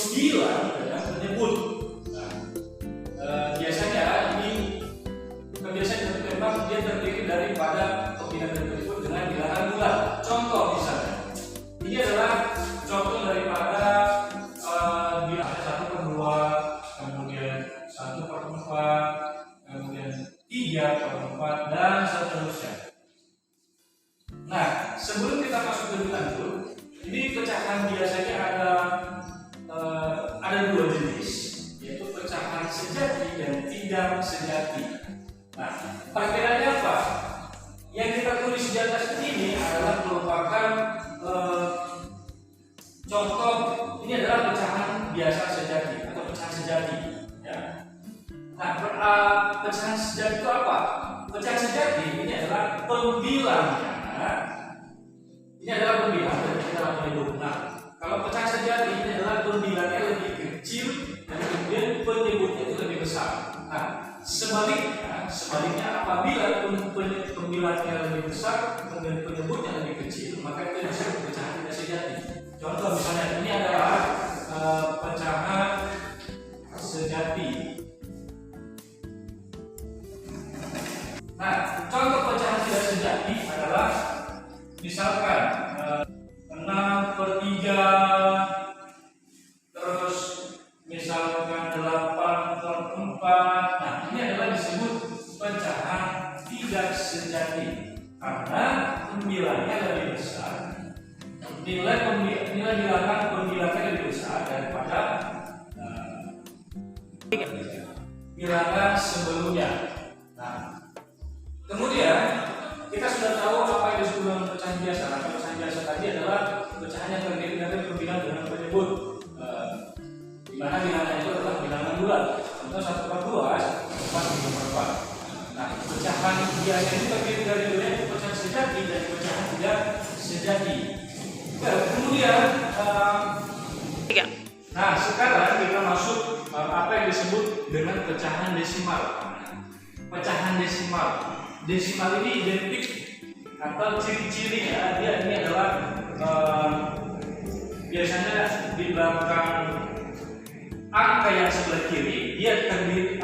pembilang dengan penyebut. Nah, biasanya ini kebiasaan tembak dia terdiri daripada pembilang dan penyebut dengan bilangan bulat. Contoh misalnya, ini adalah contoh daripada bilangan 1/2, kemudian 1/4, kemudian 3/4 dan seterusnya. Nah, sebelum kita masuk lebih lanjut, ini pecahan biasanya ada dua jenis, yaitu pecahan sejati dan tidak sejati. Nah, perbedaannya apa? Yang kita tulis di atas ini adalah merupakan contoh. Ini adalah pecahan biasa sejati atau pecahan sejati. Ya. Nah, pecahan sejati itu apa? Pecahan sejati ini adalah pembilangnya. Ini adalah pembilang dan ini adalah penyebut. Nah, kalau pecahan sejati ini adalah pembilangnya lebih kecil dan kemudian penyebutnya itu lebih besar. Nah, sebaliknya apabila pembilangnya lebih besar kemudian penyebutnya lebih kecil, maka itu disebut pecahan tidak sejati. Contoh misalnya ini adalah pecahan sejati. Nah, contoh pecahan tidak sejati adalah misalkan 6/3, terus misalkan 8/4. Nah, ini adalah disebut pecahan tidak sejati karena pembilangnya lebih besar. Nilai bilangan pembilangnya lebih besar daripada bilangan sebelumnya. Nah, kemudian kita sudah tahu apa yang disebut dengan pecahan biasa. Nah, pecahan biasa tadi adalah pecahan yang terdiri dari pembilang dengan penyebut, di mana bilangan itu adalah bilangan bulat. Contoh 1/2, 1/4. Nah, pecahan biasa itu terdiri dari dua, pecahan sejati dan pecahan tidak sejati. Kemudian, nah sekarang kita masuk apa yang disebut dengan pecahan desimal. Pecahan desimal ini identik atau ciri-cirinya ini adalah biasanya di belakang angka yang sebelah kiri dia terdiri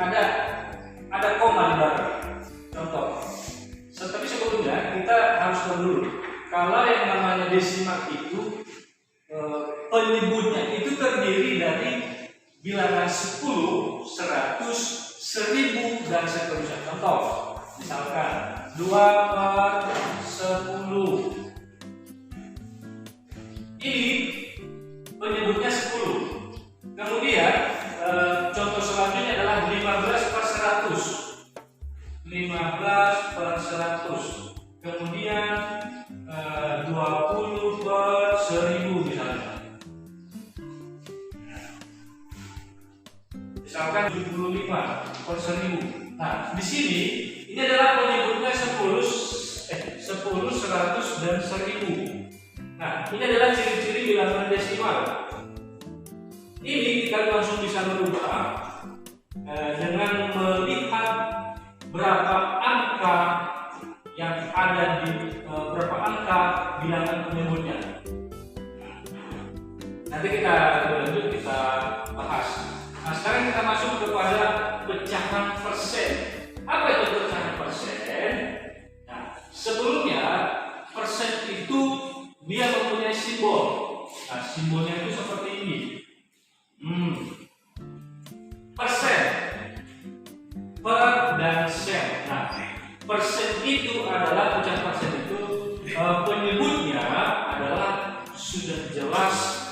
ada koma di belakang. Contoh, tapi sebelumnya kita harus tahu dulu kalau yang namanya desimal itu penyebutnya itu terdiri dari bilangan 10, 100, 1000 dan seterusnya. Contoh, misalkan 2/10. Ini penyebutnya 10. Kemudian contoh selanjutnya adalah 15/100. 15/100. Kemudian 20/1000 misalnya. Misalkan 75/1000. Nah, di sini ini adalah penyebutnya 10, 100 dan 1000. Nah, ini adalah ciri-ciri bilangan desimal. Ini kita langsung bisa merubah dengan melihat berapa angka yang ada di berapa angka bilangan penyebutnya. Nanti kita lanjut kita bahas. Nah, sekarang kita masuk kepada pecahan persen. Apa itu pecahan persen? Nah, sebelumnya persen itu dia mempunyai simbol. Nah, simbolnya itu seperti ini. Persen, per dan sen. Nah, persen itu adalah pecahan persen itu penyebutnya adalah sudah jelas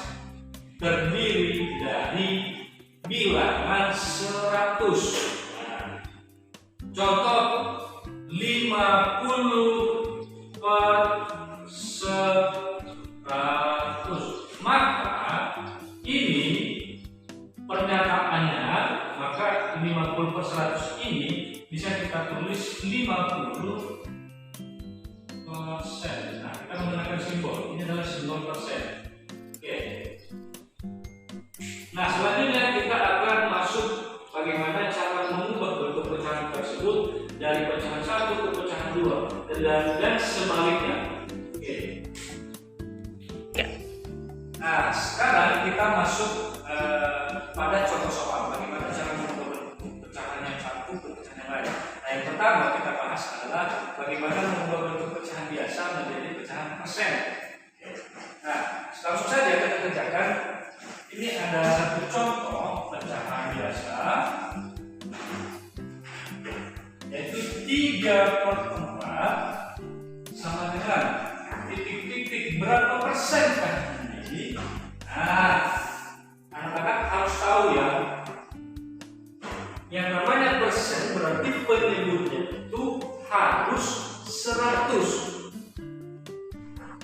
terdiri dari bilangan 100. Nah, contoh 50/100. Maka ini pernyataannya, maka 50/100 ini bisa kita tulis 50%. Nah, kita menggunakan simbol. Ini adalah simbol persen. Oke. Nah, selanjutnya kita akan masuk bagaimana cara mengubah bentuk pecahan tersebut dari pecahan 1 ke pecahan 2 dan sebaliknya. Oke. Nah, sekarang kita masuk bagaimana mengubah bentuk pecahan biasa menjadi pecahan persen. Nah, langsung saja kita kerjakan. Ini ada satu contoh pecahan biasa, yaitu 3/4 sama dengan titik-titik berapa persen kan ini. Nah, anak-anak harus tahu ya, yang namanya persen berarti penyebutnya itu harus 100.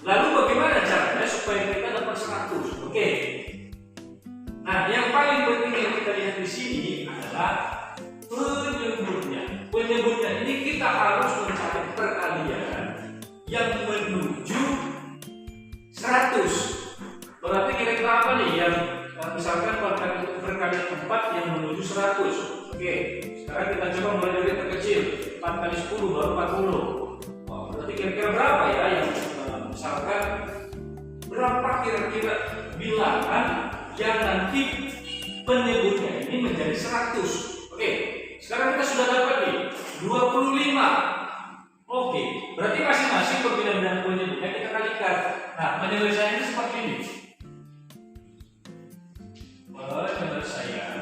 Lalu bagaimana caranya supaya kita dapat 100? Oke. Nah, yang paling penting yang kita lihat di sini adalah penyebutnya. Penyebutnya ini kita harus mencari perkalian yang menuju 100. Berarti kira-kira apa nih yang misalkan perkalian 4 yang menuju 100. Oke, sekarang kita coba mulai dari terkecil. 4 kali 10 baru 40. Oh, berarti kira-kira berapa ya yang misalkan berapa kira-kira bilangan yang nanti penyebutnya ini menjadi 100. Oke, sekarang kita sudah dapat nih 25. Oke, berarti masing-masing perbilangan dan penyebutnya kita kalikan. Nah, penyelesaiannya seperti ini. Penyelesaian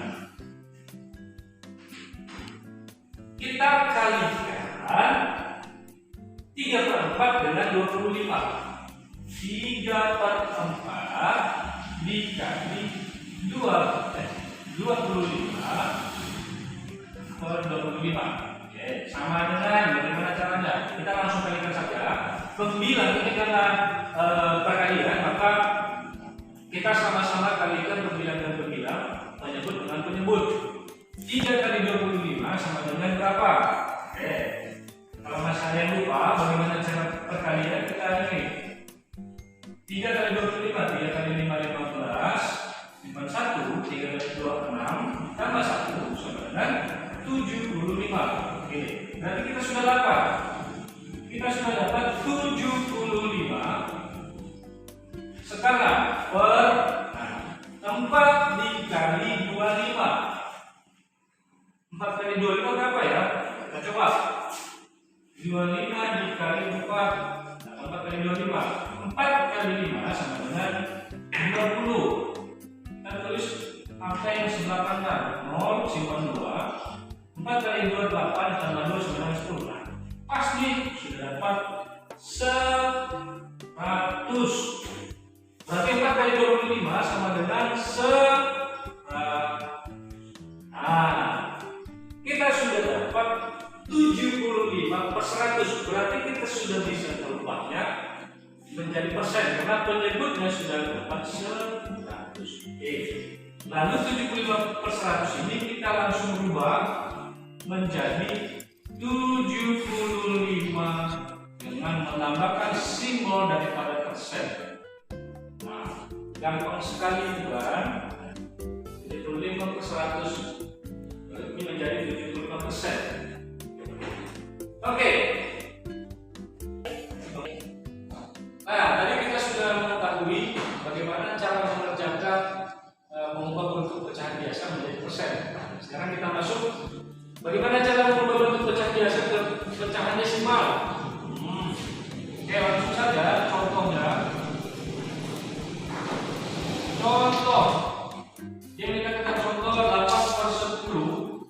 kita kalikan 3/4 dengan 25. 3/4 dikali 25 per 25. Oke, sama dengan bagaimana caranya? Kita langsung kalikan saja. Pembilang ini karena perkalian, maka kita sama-sama kalikan pembilang dan pembilang, penyebut dengan penyebut. 3 kali 25 sama dengan berapa? Oke. Kalau masih ada yang lupa bagaimana cara perkalian, kita ini 3 kali 25, 3 kali 5, 15, simpan 1, 3 kali 2, 6, tambah 1, sama dengan 75. Oke, berarti kita sudah dapat. Kita sudah dapat 75 sekarang per 4 dikali 25. 4 kali 25 berapa ya? Kita coba. 25 dikali 4. 4 kali 25. 4 kali 5 sama dengan 20. Kita tulis angka yang sebelah kanan. 0 simpan 2. 4 kali 2 8 tambah 2 sama dengan 10. Nah, pas nih sudah dapat 100. Berarti 4 kali 25 sama dengan 100. Nah, kita sudah dapat 75 per 100. Berarti kita sudah bisa merubahnya menjadi persen karena penyebutnya sudah dapat 100. Oke. Lalu 75 per 100 ini kita langsung rubah menjadi 75 dengan menambahkan simbol daripada persen. Nah, gampang sekali bukan? 75 per 100 ini menjadi 75%. Oke. Nah, tadi kita sudah mengetahui bagaimana cara mengerjakan mengubah bentuk pecahan biasa menjadi persen. Sekarang kita masuk bagaimana cara mengubah bentuk pecahan biasa ke pecahan desimal. Oke, langsung saja contohnya. Contoh yang kita katakan contoh 8/10.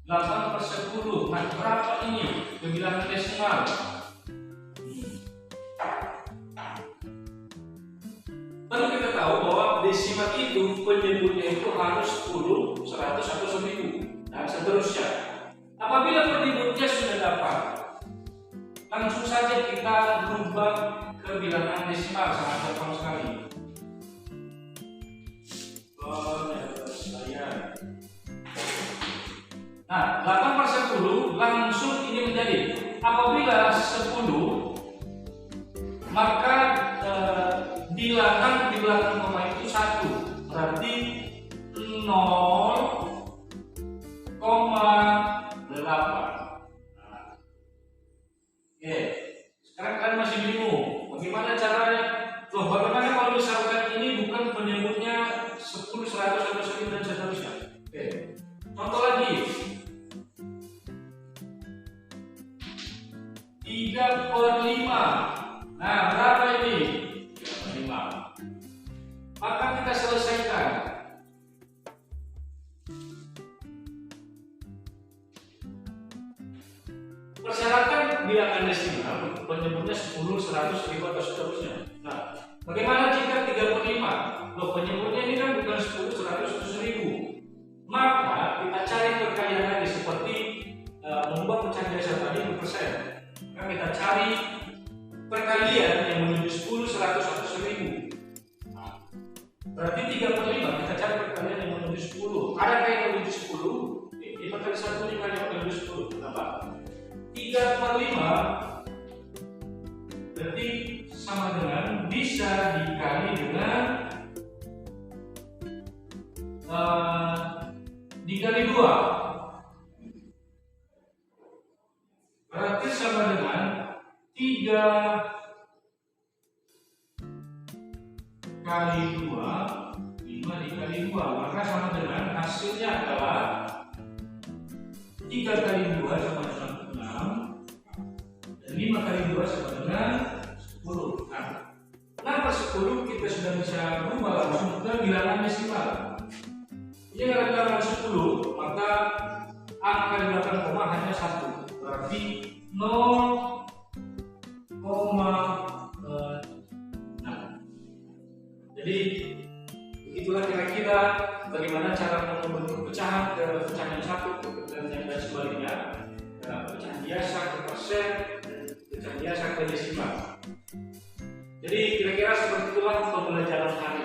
8/10. Nah, berapa ini? Bilangan desimal. Perlu kita tahu bahwa desimal itu penyebutnya itu harus 10, 100 atau 1000 dan seterusnya. Apabila penyebutnya sudah dapat, langsung saja kita berubah ke bilangan desimal, sangat gampang sekali. Nah, 8/10 langsung ini menjadi apabila 10 maka di belakang koma itu 1, berarti 0,8. Oke, sekarang kalian masih bingung bagaimana caranya? Loh, bagaimana kalau misalkan ini bukan penyebutnya 10, 100 atau 1000 dan seterusnya? Oke, contoh lagi. Maka kita selesaikan. Persyaratan bilangan desimal penyebutnya 10, 100, 1000 atau seterusnya. Nah, bagaimana jika 3/5? Loh, penyebutnya ini kan bukan 10, 100, atau 1000. Maka kita cari perkalian lagi seperti membuat pecahan biasa tadi persen. Maka kita cari perkalian yang menuju 10, 100, atau 1000. Nah, berarti 3/5 kita cari perkalian yang menuju 10. Adakah yang menuju 10? Kita kali 1 dikali yang menuju 10. Kenapa? 3/5 berarti sama dengan bisa dikali dengan dikali 2, berarti sama dengan 3 kali 2, 5 dikali 2, maka sama dengan hasilnya adalah 3 kali 2 sama dengan 6, dan 5 kali 2 sama dengan 10. Nah, 6/10 kita sudah bisa berubah langsung ke bilangan desimal. Ini kalau bilangan 10, maka angka di belakang koma hanya 1, berarti 0,6. Jadi begitulah kira-kira bagaimana cara membentuk pecahan ke pecahan yang satu dan yang sebaliknya, pecahan biasa ke persen, pecahan biasa ke desimal. Jadi kira-kira seperti itulah pembelajaran hari